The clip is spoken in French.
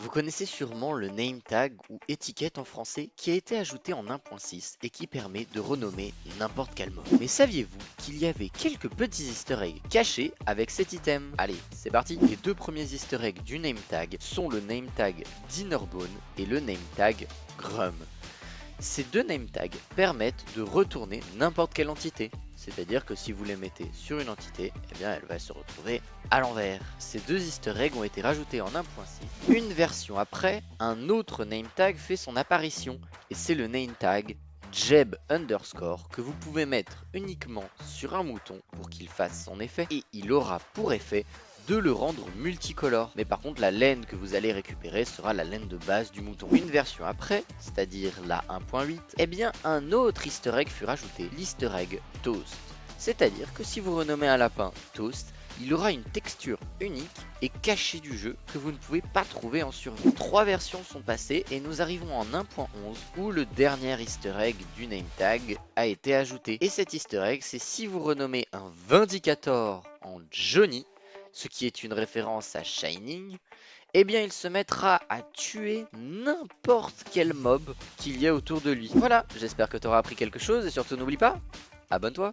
Vous connaissez sûrement le name tag ou étiquette en français qui a été ajouté en 1.6 et qui permet de renommer n'importe quel mot. Mais saviez-vous qu'il y avait quelques petits easter eggs cachés avec cet item? Allez, c'est parti. Les deux premiers easter eggs du name tag sont le name tag Dinnerbone et le name tag Grum. Ces deux name tags permettent de retourner n'importe quelle entité. C'est-à-dire que si vous les mettez sur une entité, eh bien elle va se retrouver à l'envers. Ces deux easter eggs ont été rajoutés en 1.6. Une version après, un autre name tag fait son apparition et c'est le name tag Jeb underscore que vous pouvez mettre uniquement sur un mouton pour qu'il fasse son effet et il aura pour effet de le rendre multicolore. Mais par contre la laine que vous allez récupérer sera la laine de base du mouton. Une version après, c'est-à-dire la 1.8, eh bien un autre easter egg fut rajouté, l'easter egg Toast. C'est-à-dire que si vous renommez un lapin Toast, il aura une texture unique et cachée du jeu que vous ne pouvez pas trouver en survie. 3 versions sont passées et nous arrivons en 1.11 où le dernier easter egg du name tag a été ajouté. Et cet easter egg, c'est si vous renommez un Vindicator en Johnny, ce qui est une référence à Shining, eh bien il se mettra à tuer n'importe quel mob qu'il y a autour de lui. Voilà, j'espère que tu auras appris quelque chose et surtout n'oublie pas, abonne-toi.